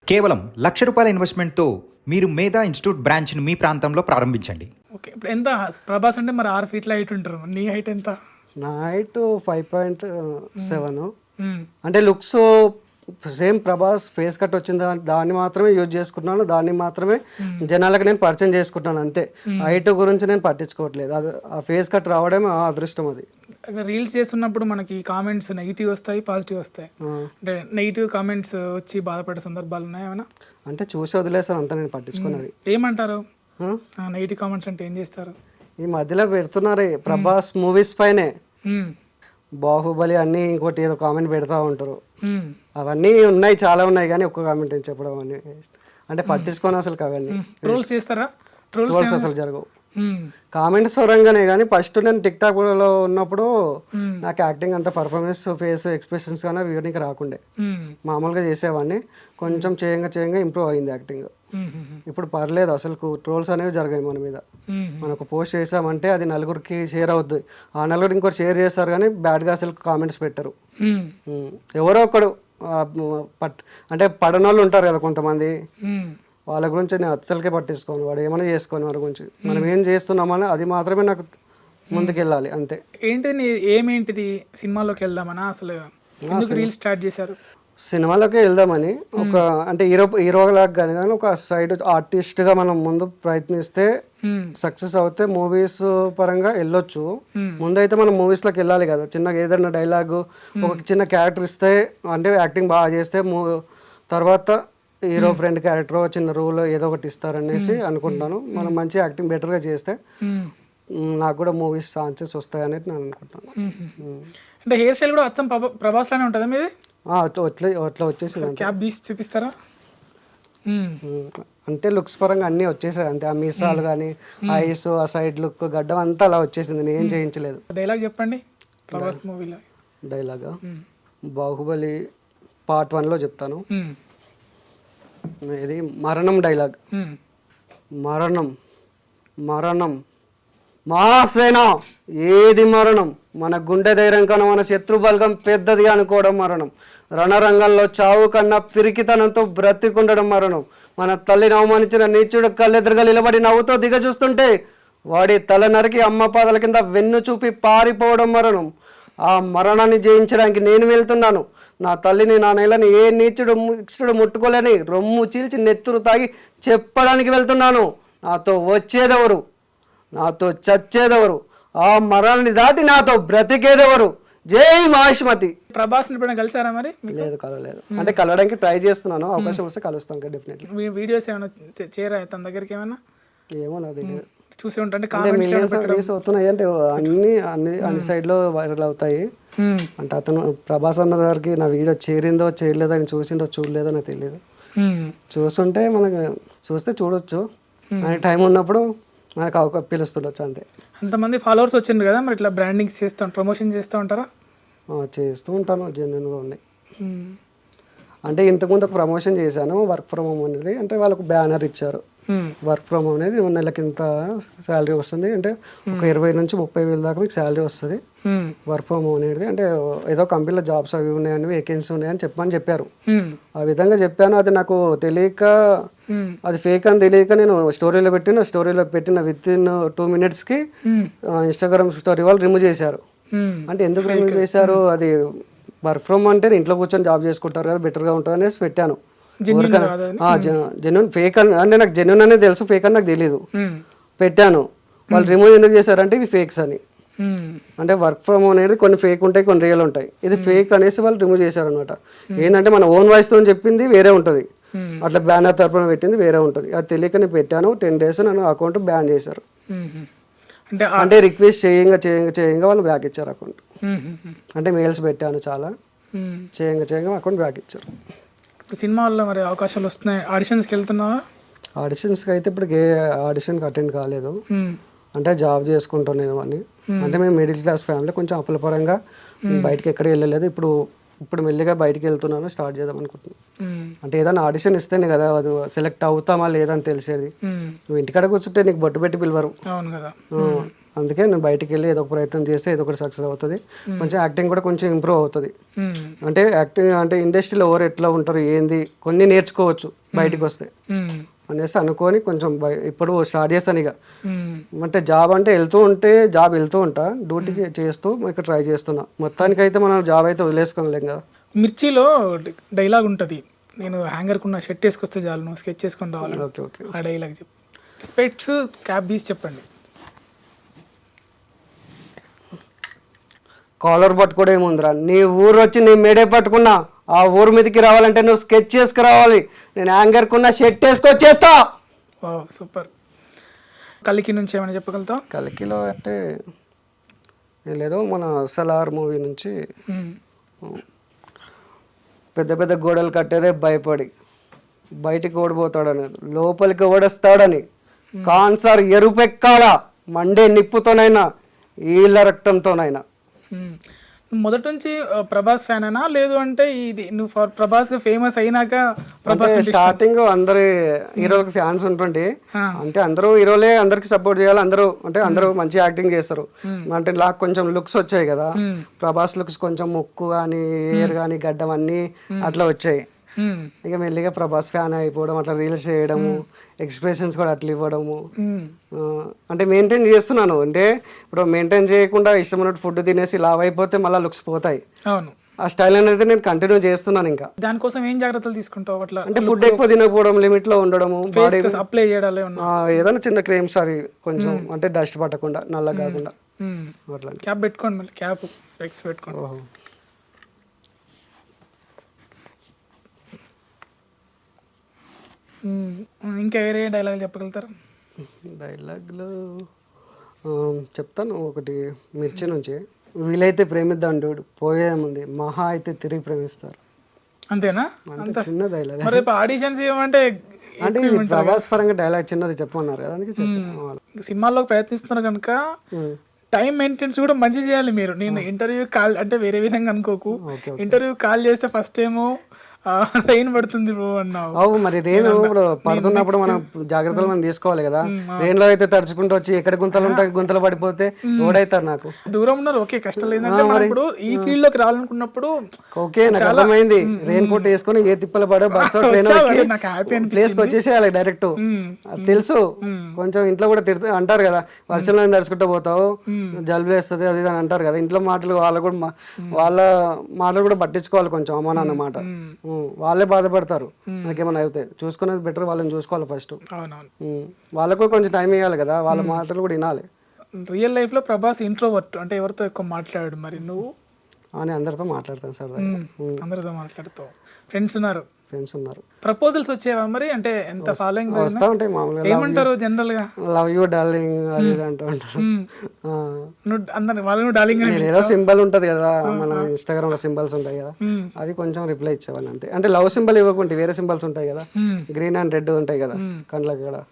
కేవలం ₹1,00,000 ఇన్వెస్ట్మెంట్తో మీరు మేధా ఇన్స్టిట్యూట్ బ్రాంచ్ని మీ ప్రాంతంలో ప్రారంభించండి. ఓకే, ఇప్పుడు ఎంత ప్రభాస్ అంటే మరి 6 ఫీట్ల హైట్ ఉంటారు, నీ హైట్ ఎంత? నా హైట్ 5.7. మ్మ్. అంటే looks same Prabhas face cut వచ్చింది, దాన్ని మాత్రమే యూజ్ చేసుకుంటున్నాను, దాన్ని మాత్రమే జనాలకు నేను పరిచయం చేసుకుంటున్నాను అంతే. హైట్ గురించి నేను పట్టించుకోవట్లేదు. అది ఆ ఫేస్ కట్ రావడమే ఆ అదృష్టం. అది రీల్స్ చేస్తున్నప్పుడు మనకి కామెంట్స్ నెగిటివ్ వస్తాయి, పాజిటివ్ వస్తాయి. అంటే నెగిటివ్ కామెంట్స్ వచ్చి బాధపడే సందర్భాలు ఉన్నాయి ఏమైనా? అంటే చూసి వదిలేస్తాను అంతా, నేను పట్టించుకున్నది. ఏమంటారు నెగిటివ్ కామెంట్స్ అంటే? ఏం చేస్తారు? ఈ మధ్యలో పెడుతున్నారే ప్రభాస్ మూవీస్ పైనే, మ్మ్. బాహుబలి అన్ని ఇంకోటి ఏదో కామెంట్ పెడతా ఉంటారు. మ్మ్. అవన్నీ ఉన్నాయి, చాలా ఉన్నాయి, కానీ ఒక్క కామెంట్ ఏం చెప్పడం అని అంటే పట్టించుకోను అసలు. అవన్నీ ట్రోల్స్ చేస్తారా? ట్రోల్స్ అసలు జరగవు. కామెంట్స్ పరంగానే కానీ ఫస్ట్ నేను టిక్ టాక్ లో ఉన్నప్పుడు నాకు యాక్టింగ్ అంత పర్ఫార్మెన్స్ ఫేస్ ఎక్స్ప్రెషన్స్ కానీ వివరణకి రాకుండే. మామూలుగా చేసేవాడిని, కొంచెం చేయంగా ఇంప్రూవ్ అయింది యాక్టింగ్. ఇప్పుడు పర్లేదు, అసలు ట్రోల్స్ అనేవి జరిగాయి మన మీద. మనకు పోస్ట్ చేసామంటే అది నలుగురికి షేర్ అవుద్ది, ఆ నలుగురు ఇంకోటి షేర్ చేస్తారు, కానీ బ్యాడ్గా అసలు కామెంట్స్ పెట్టరు. ఎవరో ఒకడు అంటే పడనోళ్ళు ఉంటారు కదా కొంతమంది, వాళ్ళ గురించి నేను అస్సలకే పట్టించుకోను. వాడు ఏమైనా చేసుకోని వారి గురించి, మనం ఏం చేస్తున్నామని అది మాత్రమే నాకు ముందుకెళ్ళాలి అంతే. ఏంటిది ఏమేంటిది సినిమాలోకి వెళ్దామనా? అసలు రీల్ స్టార్ట్ చేశారు? సినిమాలోకి వెళ్దామని ఒక అంటే హీరోలాగా కానీ ఒక సైడ్ ఆర్టిస్ట్గా మనం ముందు ప్రయత్నిస్తే సక్సెస్ అవుతే మూవీస్ పరంగా వెళ్ళొచ్చు. ముందైతే మనం మూవీస్లోకి వెళ్ళాలి కదా. చిన్నగా ఏదైనా డైలాగ్ ఒక చిన్న క్యారెక్టర్ ఇస్తే, అంటే యాక్టింగ్ బాగా చేస్తే తర్వాత హీరో ఫ్రెండ్ క్యారెక్టర్ చిన్న రోల్ ఏదో ఒకటి ఇస్తారనేసి అనుకుంటున్నాను. మనం మంచి యాక్టింగ్ బెటర్గా చేస్తే నాకు కూడా మూవీస్ ఛాన్సెస్ వస్తాయని నేను అనుకుంటున్నాను. అంటే హెయిర్ స్టైల్ కూడా అచ్చం ప్రభాస్ లానే ఉంటుందా మీది? అట్లా వచ్చేసి క్యాప్ తీసి చూపిస్తారా? అంటే లుక్స్ పరంగా అన్నీ వచ్చేసాయి అంతే. ఆ మీసాలు కానీ ఐస్, ఆ సైడ్ లుక్, గడ్డం అంతా అలా వచ్చేసింది, నేను ఏం చేయించలేదు. డైలాగ్ చెప్పండి ప్రభాస్ మూవీలో. డైలాగా బాహుబలి పార్ట్ 1లో చెప్తాను. ఇది మరణం డైలాగ్. మరణం మరణం మాసేన ఏది మరణం? మన గుండె ధైర్యం కన్నా మన శత్రు బలగం పెద్దది అనుకోవడం మరణం. రణరంగంలో చావు కన్నా పిరికితనంతో బ్రతికుండడం మరణం. మన తల్లిని అవమానించిన నీచుడు కళ్ళెదురుగా నిలబడి నవ్వుతో దిగ చూస్తుంటే వాడి తల నరికి అమ్మ పాదాల కింద వెన్ను చూపి పారిపోవడం మరణం. ఆ మరణాన్ని జయించడానికి నేను వెళ్తున్నాను. నా తల్లిని, నా నెలని ఏ నీచుడు ముట్టుకోలేని రొమ్ము చీల్చి నెత్తురు తాగి చెప్పడానికి వెళ్తున్నాను. నాతో వచ్చేదెవరు? నాతో చచ్చేదెవరు? ఆ మరణాన్ని దాటి నాతో బ్రతికేదెవరు? జై మహిష్మతి. ప్రభాస్ కలిసారా మరి? లేదు, కలవలేదు. అంటే కలవడానికి ట్రై చేస్తున్నాను, అవకాశం వస్తే కలుస్తాను డెఫినెట్లీ. వీడియోస్ ఏమైనా చేరా తన దగ్గరికి? ఏమైనా ఏమో నాకు తెలియదు. చూసి ఉంటే మిలియన్స్ వ్యూస్ అవుతున్నాయి అంటే అన్ని సైడ్ లో వైరల్ అవుతాయి. అంటే అతను ప్రభాస్ అన్న గారికి నా వీడియో చేరిందో చేయలేదో, అని చూసిందో చూడలేదో నాకు తెలియదు. చూస్తుంటే మనకు చూస్తే చూడొచ్చు, అని టైం ఉన్నప్పుడు మనకు పిలుస్తుండొచ్చు అంతే. అంతమంది ఫాలోవర్స్ వచ్చిండ్రు కదా, మరి ఇట్లా బ్రాండింగ్ చేస్తూ ప్రమోషన్ చేస్తూ ఉంటారా? చేస్తూ ఉంటాను, జెన్యున్గా ఉన్నాయి. అంటే ఇంతకుముందు ఒక ప్రమోషన్ చేశాను, వర్క్ ఫ్రమ్ హోమ్ అనేది. అంటే వాళ్ళకు బ్యానర్ ఇచ్చారు, వర్క్ ఫ్రమ్ హోమ్ అనేది నెలకి ఇంత శాలరీ వస్తుంది, అంటే ఒక 20,000 నుంచి 30,000 దాకా మీకు శాలరీ వస్తుంది వర్క్ ఫ్రమ్ హోమ్ అనేది. అంటే ఏదో కంపెనీలో జాబ్స్ అవి ఉన్నాయని, వేకెన్సీ ఉన్నాయని చెప్పారు. ఆ విధంగా చెప్పాను. అది నాకు తెలియక, అది ఫేక్ అని తెలియక నేను స్టోరీలో పెట్టిన విత్ ఇన్ 2 minutesకి ఇన్స్టాగ్రామ్ స్టోరీ వాళ్ళు రిమూవ్ చేశారు. అంటే ఎందుకు రిమూవ్ చేశారు? అది వర్క్ ఫ్రమ్ అంటే ఇంట్లో కూర్చొని జాబ్ చేసుకుంటారు కదా, బెటర్గా ఉంటుంది అనేసి పెట్టాను. జెన్యున్ ఫేక్ అంటే నాకు జెన్యున్ అనేది తెలుసు, ఫేక్ అని నాకు తెలీదు. పెట్టాను. వాళ్ళు రిమూవ్ ఎందుకు చేశారంటే ఇవి ఫేక్స్ అని. అంటే వర్క్ ఫ్రమ్ హోమ్ అనేది కొన్ని ఫేక్ ఉంటాయి, కొన్ని రియల్ ఉంటాయి. ఇది ఫేక్ అనేసి వాళ్ళు రిమూవ్ చేశారు అనమాట. ఏంటంటే మన ఓన్ వాయిస్ తో చెప్పింది వేరే ఉంటుంది, అట్లా బ్యానర్ తరపున పెట్టింది వేరే ఉంటుంది. అది తెలియక నేను పెట్టాను. 10 days నన్ను అకౌంట్ బ్యాన్ చేశారు. అంటే రిక్వెస్ట్ చేయంగా వాళ్ళు బ్యాక్ ఇచ్చారు అకౌంట్. అంటే మెయిల్స్ పెట్టాను చాలా, చేయంగా అకౌంట్ బ్యాక్ ఇచ్చారు. ఇప్పుడు సినిమాల్లో మరి అవకాశాలు వస్తున్నాయి, ఆడిషన్స్కి వెళ్తున్నావా? ఆడిషన్స్కి అయితే ఇప్పుడు ఆడిషన్కి అటెండ్ కాలేదు. అంటే జాబ్ చేసుకుంటున్నాను అని. అంటే మేము మిడిల్ క్లాస్ ఫ్యామిలీ, కొంచెం అప్పుల పరంగా బయటకి ఎక్కడ వెళ్ళలేదు. ఇప్పుడు మెల్లిగా బయటికి వెళ్తున్నాను, స్టార్ట్ చేద్దాం అనుకుంటున్నాను. అంటే ఏదైనా ఆడిషన్ ఇస్తేనే కదా అది సెలెక్ట్ అవుతామా లేదని తెలిసేది. నువ్వు ఇంటికాడ కూర్చుంటే నీకు బొట్టు పెట్టి పిలవరు. అందుకే నేను బయటికి వెళ్ళి ఏదో ఒక ప్రయత్నం చేస్తే ఏదో ఒకటి సక్సెస్ అవుతుంది, కొంచెం యాక్టింగ్ కూడా కొంచెం ఇంప్రూవ్ అవుతుంది. అంటే యాక్టింగ్ అంటే ఇండస్ట్రీలో ఎవరు ఎట్లా ఉంటారు ఏంది కొన్ని నేర్చుకోవచ్చు బయటికి వస్తే అనేసి అనుకొని కొంచెం ఇప్పుడు స్టార్ట్ చేస్తాను ఇక. అంటే జాబ్ అంటే వెళ్తూ ఉంటా, డ్యూటీకి చేస్తూ ఇక్కడ ట్రై చేస్తున్నా. మొత్తానికైతే మనం జాబ్ అయితే వదిలేసుకోలేం కదా. మిర్చిలో డైలాగ్ ఉంటుంది, నేను హ్యాంగర్కున్న షర్ట్ వేసుకొస్తే చాలు నువ్వు స్కెచ్ చేసుకొని రావాలి. ఓకే ఓకే, ఆ డైలాగ్ చెప్పు. స్పెట్స్ క్యాప్ తీసి చెప్పండి. కాలర్ పట్టుకోవడం ఏముందిరా, నీ ఊరు వచ్చి నీ మేడే పట్టుకున్నా, ఆ ఊరు మీదకి రావాలంటే నువ్వు స్కెచ్ చేసుకురావాలి, నేను హ్యాంగర్కున్న షర్ట్ వేసుకొచ్చేస్తా. ఓ సూపర్. కలికి నుంచి ఏమైనా చెప్పగలుగుతావు? కలికిలో అంటే ఏం లేదు, మన సలార్ మూవీ నుంచి పెద్ద పెద్ద గోడలు కట్టేదే భయపడి బయటికి ఓడిపోతాడని, లోపలికి ఓడేస్తాడని, కాన్సర్ ఎరుపెక్కాల మండే నిప్పుతోనైనా ఈళ్ళ రక్తంతోనైనా. మొదటి నుంచి ప్రభాస్ ఫ్యాన్ అయినా లేదు అంటే ఇది నువ్వు ప్రభాస్ గా ఫేమస్ అయినాక ప్రభాస్ స్టార్టింగ్ అందరి హీరోలకు ఫ్యాన్స్ ఉంటుంటే, అంటే అందరూ హీరోలే అందరికి సపోర్ట్ చేయాలి, అందరూ మంచి యాక్టింగ్ చేస్తారు. అంటే నాకు కొంచెం లుక్స్ వచ్చాయి కదా, ప్రభాస్ లుక్స్ కొంచెం ముక్కు కానీ హెయిర్ కానీ గడ్డం అన్ని అట్లా వచ్చాయి. ఇక మెల్లిగా ప్రభాస్ ఫ్యాన్ అయిపోవడం, అట్లా రీల్స్ చేయడము, ఎక్స్ప్రెషన్స్ కూడా అట్లా ఇవ్వడము, అంటే మెయింటైన్ చేస్తున్నాను. అంటే ఇప్పుడు మెయింటైన్ చేయకుండా ఇష్టం ఉన్నట్టు ఫుడ్ తినేసి లావ్ అయిపోతే మళ్ళీ లుక్స్ పోతాయి. అవును, ఆ స్టైల్ అనేది నేను కంటిన్యూ చేస్తున్నాను. ఇంకా దానికోసం ఏం జాగ్రత్తలు తీసుకుంటావు? అట్లా అంటే ఫుడ్ ఎక్కువ తినకపోవడం, లిమిట్ లో ఉండడము, బాడీ అప్లై చేయడాలి ఏదైనా చిన్న క్రీమ్స్ అవి కొంచెం అంటే డస్ట్ పట్టకుండా, నల్ల కాకుండా అట్లా. క్యాప్ పెట్టుకోండి, మళ్ళీ క్యాప్ స్పెక్స్ పెట్టుకోండి. ఇంకా వేరే డైలాగ్ చెప్పగలుగుతారు? డైలాగ్లో చెప్తాను ఒకటి, మిర్చి నుంచి. వీలైతే ప్రేమిద్దాం డూడు, పోయేముంది మహా అయితే తిరిగి ప్రేమిస్తారు. అంతేనా? అంత చిన్న డైలాగ్. మరి ఆడిషన్స్ ఏమంటే అంటే ప్రభాస్ పరంగా డైలాగ్ చిన్నది చెప్పమన్నారు కదా, అందుకే చెప్పాను. సినిమాల్లో ప్రయత్నిస్తున్నారు కనుక టైం మెయింటెనెన్స్ కూడా మంచి చేయాలి మీరు. నేను ఇంటర్వ్యూ కాల్ అంటే వేరే విధంగా అనుకోకు, ఇంటర్వ్యూ కాల్ చేస్తే ఫస్ట్ ఏమో రెయిన్ పడుతుంది బ్రో అన్నావు. అవు మరి రెయిన్ ఇప్పుడు పడుతున్నప్పుడు మనం జాగ్రత్తలు మనం తీసుకోవాలి కదా. రెయిన్ లో అయితే తడుచుకుంటూ వచ్చి ఎక్కడ గుంతలు ఉంటాయి, గుంతలు పడిపోతే ఓడైతారు. నాకు దూరం ఉన్నారు ఓకే, కష్టం లేదంటే ఇప్పుడు ఈ ఫీల్డ్ లోకి రావాలనుకున్నప్పుడు ఓకే నాకు అర్థమైంది. రెయిన్ కోట్ వేసుకొని ఏ తిప్పలు పడే బస్ నాకు హ్యాపీ ప్లేస్ కి వచ్చేసేయాలి డైరెక్ట్. తెలుసు కొంచెం ఇంట్లో కూడా అంటారు కదా, వర్షంలో తడుచుకుంటూ పోతావు జలుబు వేస్తుంది అది అని అంటారు కదా. ఇంట్లో మాటలు వాళ్ళ మాటలు కూడా పట్టించుకోవాలి కొంచెం, అమ్మ నాన్న మాట. వాళ్ళే బాధపడతారు నాకేమైనా అయితే, చూసుకునేది బెటర్, వాళ్ళని చూసుకోవాలి ఫస్ట్. వాళ్ళకు కొంచెం టైం ఇవ్వాలి కదా, వాళ్ళ మాటలు కూడా వినాలి. రియల్ లైఫ్ లో ప్రభాస్ ఇంట్రోవర్ట్, అంటే ఎవరితో ఎక్కువ మాట్లాడు? మరి నువ్వు? అని అందరితో మాట్లాడతాను సార్. అందరితో మాట్లాడుతావు. ఫ్రెండ్స్ ఉన్నారు? ఫ్రెండ్స్ ఉన్నారు. ప్రపోజల్స్ వచ్చేవా మరి? అంటే ఎంత ఫాలోయింగ్ వస్తా ఉంటాయి మామూలుగా. ఏమంటారు జనరల్ గా? లవ్ యూ డార్లింగ్ అది అంటూ ఉంటారు. వాళ్ళు డార్లింగ్ ఏదో సింబల్ ఉంటది కదా మన ఇన్స్టాగ్రామ్ లో, సింబల్స్ ఉంటాయి కదా, అవి కొంచెం రిప్లై ఇచ్చేవాళ్ళు అంతే. అంటే లవ్ సింబల్ ఇవ్వకుంటే వేరే సింబల్స్ ఉంటాయి కదా, గ్రీన్ అండ్ రెడ్ ఉంటాయి కదా కండ్లకి కూడా,